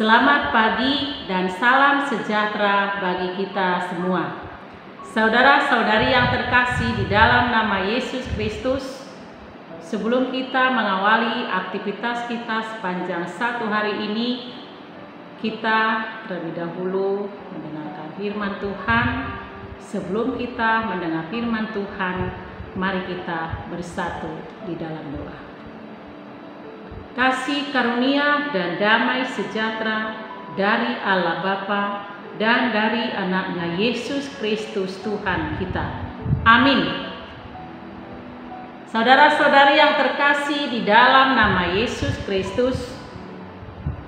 Selamat pagi dan salam sejahtera bagi kita semua. Saudara-saudari yang terkasih di dalam nama Yesus Kristus, sebelum kita mengawali aktivitas kita sepanjang satu hari ini, kita terlebih dahulu mendengarkan firman Tuhan. Sebelum kita mendengar firman Tuhan, mari kita bersatu di dalam doa. Kasih karunia dan damai sejahtera dari Allah Bapa dan dari anaknya Yesus Kristus Tuhan kita. Amin. Saudara-saudari yang terkasih di dalam nama Yesus Kristus,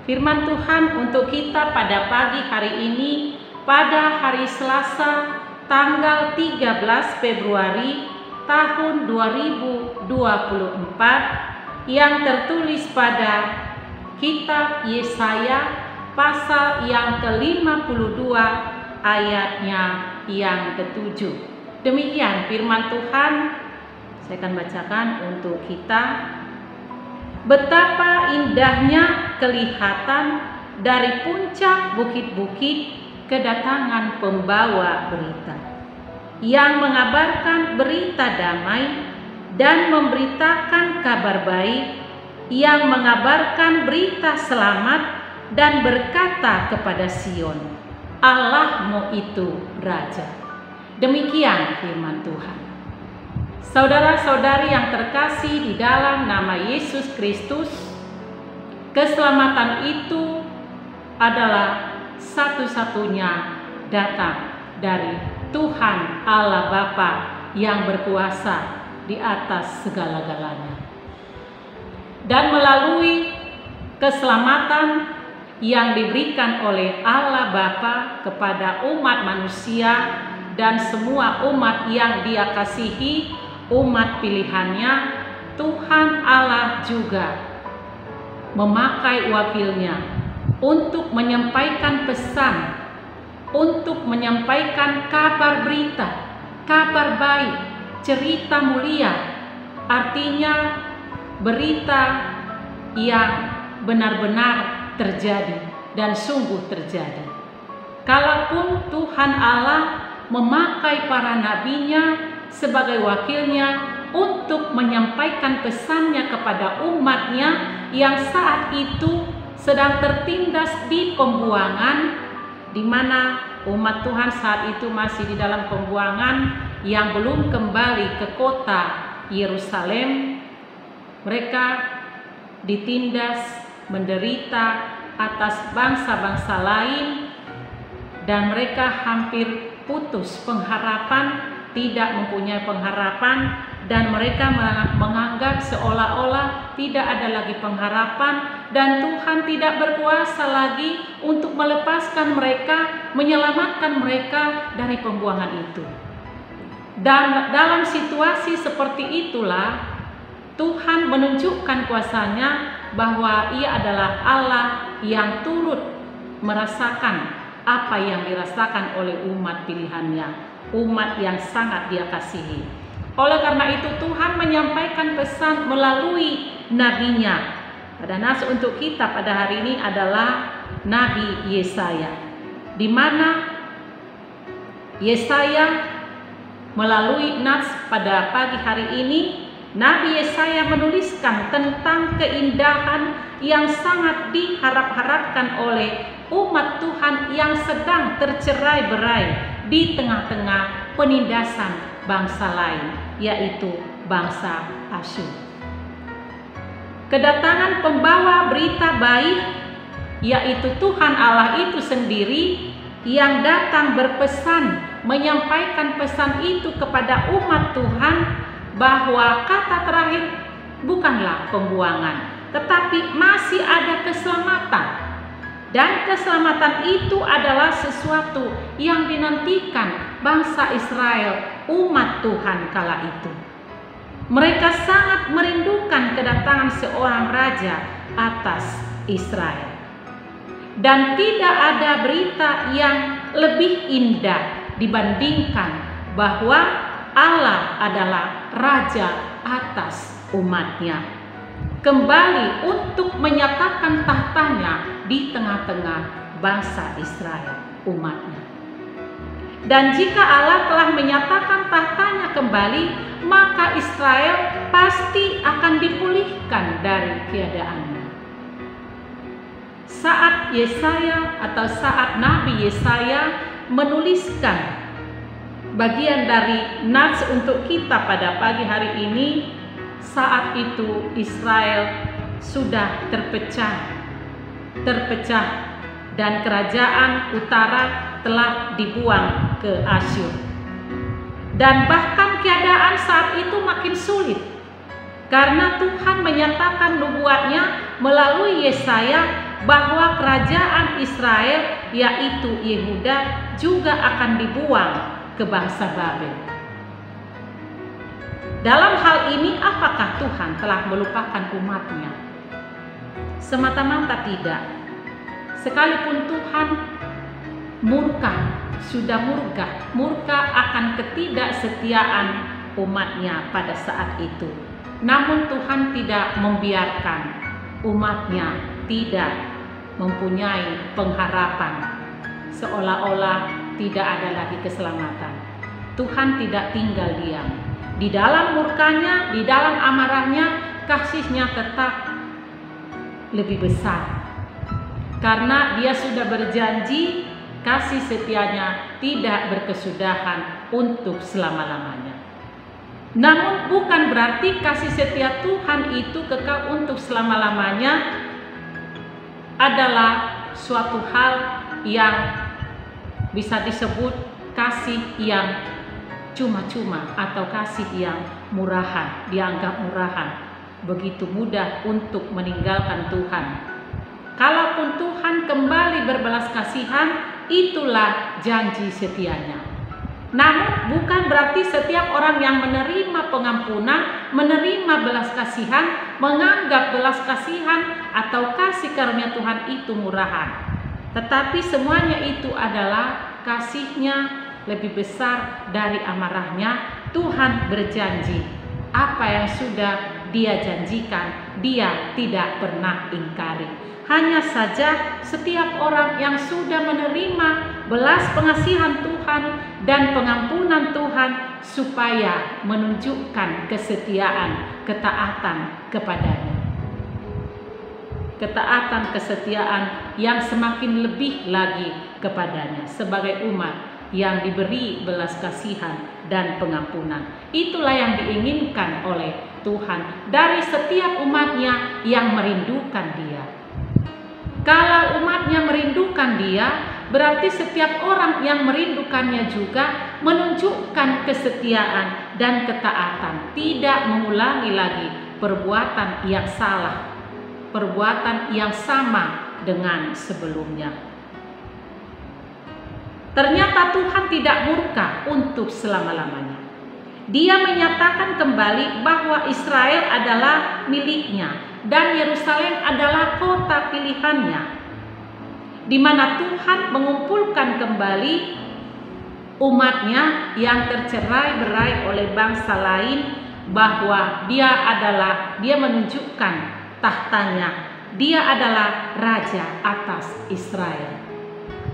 firman Tuhan untuk kita pada pagi hari ini, pada hari Selasa tanggal 13 Februari tahun 2024, yang tertulis pada kitab Yesaya pasal yang ke-52 ayatnya yang ke-7. Demikian firman Tuhan, saya akan bacakan untuk kita. Betapa indahnya kelihatan dari puncak bukit-bukit kedatangan pembawa berita, yang mengabarkan berita damai dan memberitakan kabar baik, yang mengabarkan berita selamat dan berkata kepada Sion, Allahmu itu Raja. Demikian firman Tuhan. Saudara-saudari yang terkasih di dalam nama Yesus Kristus, keselamatan itu adalah satu-satunya datang dari Tuhan Allah Bapa yang berkuasa di atas segala-galanya. Dan melalui keselamatan yang diberikan oleh Allah Bapa kepada umat manusia dan semua umat yang Dia kasihi, umat pilihannya, Tuhan Allah juga memakai wakilnya untuk menyampaikan pesan, untuk menyampaikan kabar berita, kabar baik, cerita mulia, artinya berita yang benar-benar terjadi dan sungguh terjadi. Kalaupun Tuhan Allah memakai para nabinya sebagai wakilnya untuk menyampaikan pesannya kepada umatnya yang saat itu sedang tertindas di pembuangan, di mana umat Tuhan saat itu masih di dalam pembuangan, yang belum kembali ke kota Yerusalem. Mereka ditindas, menderita atas bangsa-bangsa lain, dan mereka hampir putus pengharapan, tidak mempunyai pengharapan, dan mereka menganggap seolah-olah tidak ada lagi pengharapan, dan Tuhan tidak berkuasa lagi untuk melepaskan mereka, menyelamatkan mereka dari pembuangan itu. Dan dalam situasi seperti itulah Tuhan menunjukkan kuasanya bahwa Ia adalah Allah yang turut merasakan apa yang dirasakan oleh umat pilihannya, umat yang sangat Dia kasihi. Oleh karena itu Tuhan menyampaikan pesan melalui nabinya. Pada nas untuk kita pada hari ini adalah Nabi Yesaya, di mana Yesaya melalui nas pada pagi hari ini, Nabi Yesaya menuliskan tentang keindahan yang sangat diharap-harapkan oleh umat Tuhan yang sedang tercerai-berai di tengah-tengah penindasan bangsa lain, yaitu bangsa Asyur. Kedatangan pembawa berita baik, yaitu Tuhan Allah itu sendiri, yang datang berpesan, menyampaikan pesan itu kepada umat Tuhan, bahwa kata terakhir bukanlah pembuangan, tetapi masih ada keselamatan. Dan keselamatan itu adalah sesuatu yang dinantikan bangsa Israel, umat Tuhan kala itu. Mereka sangat merindukan kedatangan seorang raja atas Israel. Dan tidak ada berita yang lebih indah dibandingkan bahwa Allah adalah raja atas umatnya. kembali untuk menyatakan tahtanya di tengah-tengah bangsa Israel, umatnya. Dan jika Allah telah menyatakan tahtanya kembali, maka Israel pasti akan dipulihkan dari keadaannya. Saat Yesaya atau saat Nabi Yesaya menuliskan bagian dari nats untuk kita pada pagi hari ini, saat itu Israel sudah terpecah dan kerajaan utara telah dibuang ke Asyur. Dan bahkan keadaan saat itu makin sulit karena Tuhan menyatakan nubuatnya melalui Yesaya bahwa kerajaan Israel yaitu Yehuda juga akan dibuang ke bangsa Babel. Dalam hal ini apakah Tuhan telah melupakan umatnya? Semata-mata tidak. Sekalipun Tuhan sudah murka akan ketidaksetiaan umatnya pada saat itu. Namun Tuhan tidak membiarkan umatnya tidak mempunyai pengharapan, seolah-olah tidak ada lagi keselamatan. Tuhan tidak tinggal diam. Di dalam murkanya, di dalam amarahnya, kasihnya tetap lebih besar. Karena dia sudah berjanji kasih setianya tidak berkesudahan untuk selama-lamanya. Namun bukan berarti kasih setia Tuhan itu kekal untuk selama-lamanya adalah suatu hal yang bisa disebut kasih yang cuma-cuma atau kasih yang murahan, dianggap murahan, begitu mudah untuk meninggalkan Tuhan. Kalaupun Tuhan kembali berbelas kasihan, itulah janji setianya. Namun bukan berarti setiap orang yang menerima pengampunan, menerima belas kasihan, menganggap belas kasihan atau kasih karunia Tuhan itu murahan. Tetapi semuanya itu adalah kasihnya lebih besar dari amarahnya. Tuhan berjanji apa yang sudah Dia janjikan, Dia tidak pernah ingkari. Hanya saja setiap orang yang sudah menerima belas pengasihan Tuhan dan pengampunan Tuhan supaya menunjukkan kesetiaan, ketaatan kepadanya. Ketaatan, kesetiaan yang semakin lebih lagi kepadanya sebagai umat yang diberi belas kasihan dan pengampunan. Itulah yang diinginkan oleh Tuhan dari setiap umatnya yang merindukan Dia. Kalau umatnya merindukan Dia, berarti setiap orang yang merindukannya juga menunjukkan kesetiaan dan ketaatan, tidak mengulangi lagi perbuatan yang salah, perbuatan yang sama dengan sebelumnya. Ternyata Tuhan tidak murka untuk selama-lamanya. Dia menyatakan kembali bahwa Israel adalah miliknya dan Yerusalem adalah kota pilihannya, di mana Tuhan mengumpulkan kembali umatnya yang tercerai-berai oleh bangsa lain, bahwa Dia menunjukkan tahtanya, Dia adalah Raja atas Israel.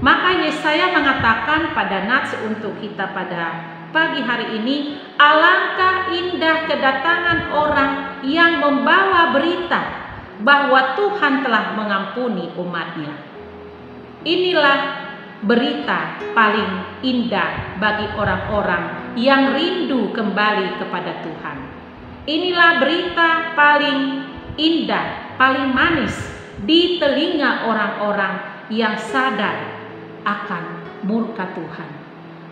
Maka Yesaya mengatakan pada nats untuk kita pada pagi hari ini, alangkah indah kedatangan orang yang membawa berita bahwa Tuhan telah mengampuni umatnya. Inilah berita paling indah bagi orang-orang yang rindu kembali kepada Tuhan. Inilah berita paling indah, paling manis di telinga orang-orang yang sadar akan murka Tuhan.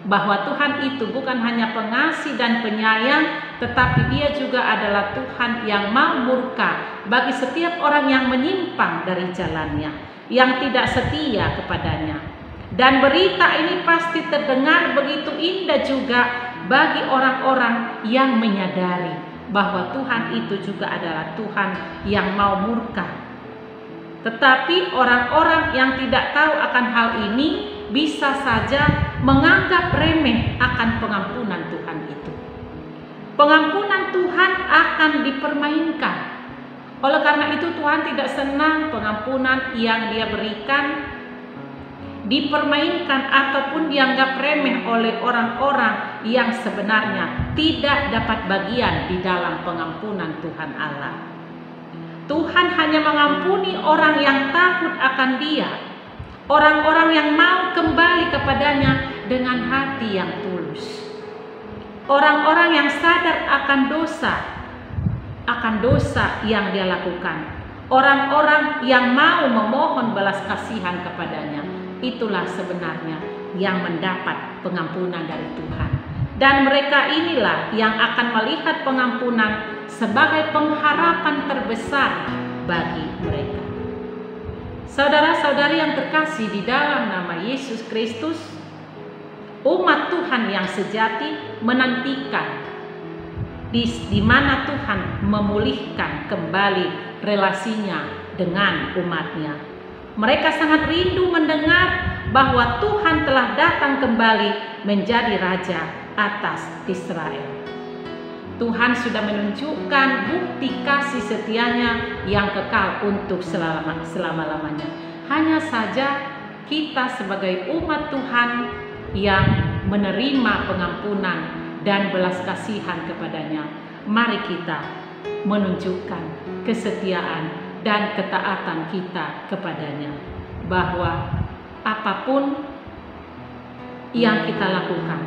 Bahwa Tuhan itu bukan hanya pengasih dan penyayang, tetapi Dia juga adalah Tuhan yang mau murka bagi setiap orang yang menyimpang dari jalannya, yang tidak setia kepadanya. Dan berita ini pasti terdengar begitu indah juga bagi orang-orang yang menyadari bahwa Tuhan itu juga adalah Tuhan yang mau murka. Tetapi orang-orang yang tidak tahu akan hal ini bisa saja menganggap remeh akan pengampunan Tuhan itu. Pengampunan Tuhan akan dipermainkan Oleh karena itu Tuhan tidak senang pengampunan yang Dia berikan dipermainkan ataupun dianggap remeh oleh orang-orang yang sebenarnya tidak dapat bagian di dalam pengampunan Tuhan Allah. Tuhan hanya mengampuni orang yang takut akan Dia, orang-orang yang mau kembali kepadanya dengan hati yang tulus, orang-orang yang sadar akan dosa yang dia lakukan, orang-orang yang mau memohon belas kasihan kepadanya. Itulah sebenarnya yang mendapat pengampunan dari Tuhan. Dan mereka inilah yang akan melihat pengampunan sebagai pengharapan terbesar bagi mereka. Saudara-saudari yang terkasih di dalam nama Yesus Kristus, umat Tuhan yang sejati menantikan di mana Tuhan memulihkan kembali relasinya dengan umatnya. Mereka sangat rindu mendengar bahwa Tuhan telah datang kembali menjadi Raja atas Israel. Tuhan sudah menunjukkan bukti kasih setianya yang kekal untuk selama-lamanya. Hanya saja kita sebagai umat Tuhan yang menerima pengampunan dan belas kasihan kepadanya, mari kita menunjukkan kesetiaan dan ketaatan kita kepadanya, bahwa apapun yang kita lakukan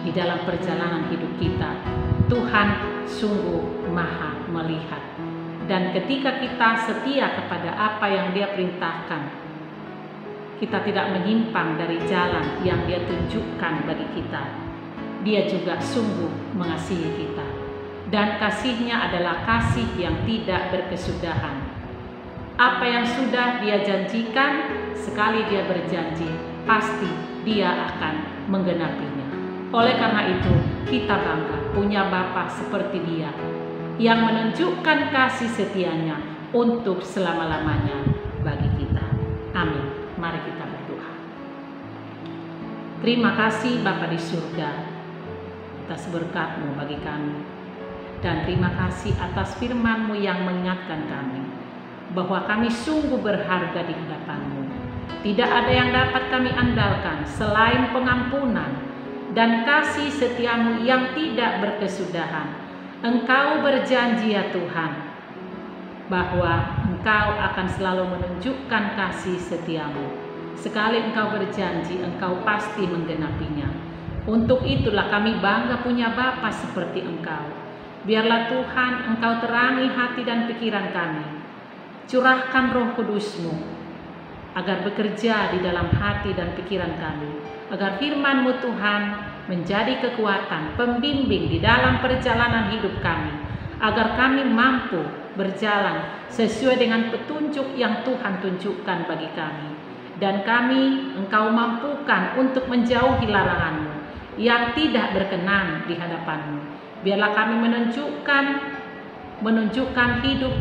di dalam perjalanan hidup kita, Tuhan sungguh maha melihat. Dan ketika kita setia kepada apa yang Dia perintahkan, kita tidak menyimpang dari jalan yang Dia tunjukkan bagi kita, Dia juga sungguh mengasihi kita. Dan kasih-Nya adalah kasih yang tidak berkesudahan. Apa yang sudah Dia janjikan, sekali Dia berjanji, pasti Dia akan menggenapinya. Oleh karena itu, kita bangga punya Bapa seperti Dia, yang menunjukkan kasih setianya untuk selama-lamanya bagi kita. Amin. Mari kita berdoa. Terima kasih Bapa di surga atas berkat-Mu bagi kami. Dan terima kasih atas firman-Mu yang mengingatkan kami bahwa kami sungguh berharga di hadapan-Mu. Tidak ada yang dapat kami andalkan selain pengampunan dan kasih setia-Mu yang tidak berkesudahan. Engkau berjanji ya Tuhan, bahwa Engkau akan selalu menunjukkan kasih setia-Mu. Sekali Engkau berjanji, Engkau pasti menggenapinya. Untuk itulah kami bangga punya Bapa seperti Engkau. Biarlah Tuhan Engkau terangi hati dan pikiran kami. Curahkan Roh Kudus-Mu agar bekerja di dalam hati dan pikiran kami. Agar firman-Mu Tuhan menjadi kekuatan, pembimbing di dalam perjalanan hidup kami. Agar kami mampu berjalan sesuai dengan petunjuk yang Tuhan tunjukkan bagi kami. Dan kami Engkau mampukan untuk menjauhi larangan-Mu yang tidak berkenan di hadapan-Mu. Biarlah kami menunjukkan hidup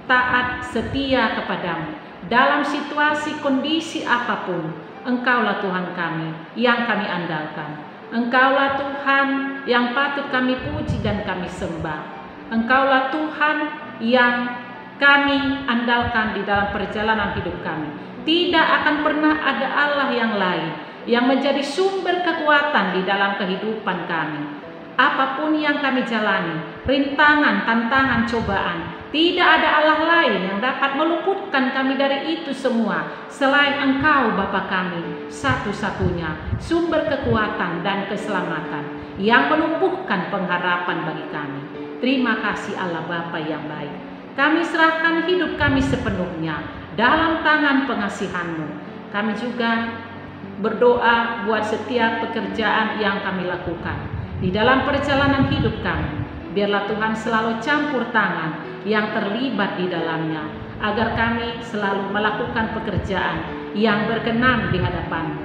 taat setia kepadamu dalam situasi kondisi apapun. Engkaulah Tuhan kami yang kami andalkan. Engkaulah Tuhan yang patut kami puji dan kami sembah. Engkaulah Tuhan yang kami andalkan di dalam perjalanan hidup kami. Tidak akan pernah ada Allah yang lain yang menjadi sumber kekuatan di dalam kehidupan kami. Apapun yang kami jalani, rintangan, tantangan, cobaan, tidak ada Allah lain yang dapat meluputkan kami dari itu semua selain Engkau Bapa kami, satu-satunya sumber kekuatan dan keselamatan yang menumbuhkan pengharapan bagi kami. Terima kasih Allah Bapa yang baik. Kami serahkan hidup kami sepenuhnya dalam tangan pengasihan-Mu. Kami juga berdoa buat setiap pekerjaan yang kami lakukan di dalam perjalanan hidup kami. Biarlah Tuhan selalu campur tangan yang terlibat di dalamnya, agar kami selalu melakukan pekerjaan yang berkenan di hadapan-Mu,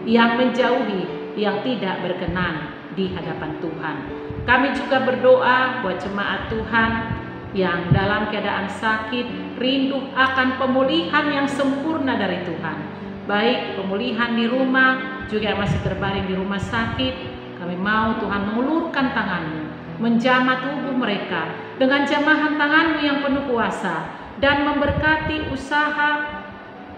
yang menjauhi yang tidak berkenan di hadapan Tuhan. Kami juga berdoa buat jemaat Tuhan yang dalam keadaan sakit, rindu akan pemulihan yang sempurna dari Tuhan. Baik pemulihan di rumah, juga masih terbaring di rumah sakit. Kami mau Tuhan mengulurkan tangan-Mu menjamah tubuh mereka dengan jamahan tangan-Mu yang penuh kuasa, dan memberkati usaha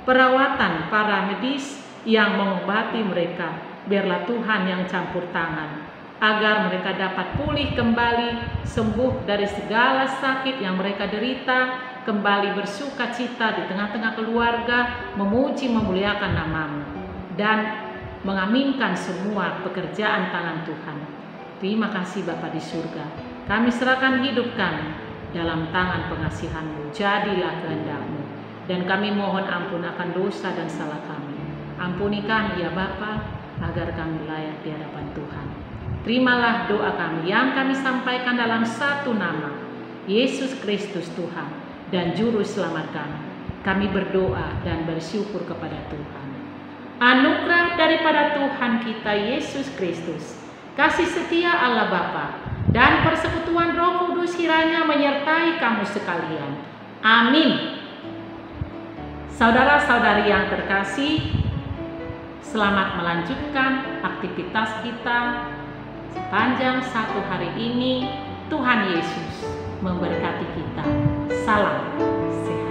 perawatan para medis yang mengobati mereka. Biarlah Tuhan yang campur tangan, agar mereka dapat pulih kembali, sembuh dari segala sakit yang mereka derita, kembali bersuka cita di tengah-tengah keluarga, memuji memuliakan nama-Mu, dan mengaminkan semua pekerjaan tangan Tuhan. Terima kasih Bapa di surga. Kami serahkan hidup kami dalam tangan pengasihan-Mu. Jadilah kehendak-Mu. Dan kami mohon ampun akan dosa dan salah kami. Ampuni kami ya Bapa, agar kami layak di hadapan Tuhan. Terimalah doa kami yang kami sampaikan dalam satu nama, Yesus Kristus Tuhan dan Juru Selamat kami. Kami berdoa dan bersyukur kepada Tuhan. Anugerah daripada Tuhan kita Yesus Kristus, kasih setia Allah Bapa, dan persekutuan Roh Kudus kiranya menyertai kamu sekalian. Amin. Saudara-saudari yang terkasih, selamat melanjutkan aktivitas kita sepanjang satu hari ini. Tuhan Yesus memberkati kita. Salam sehat.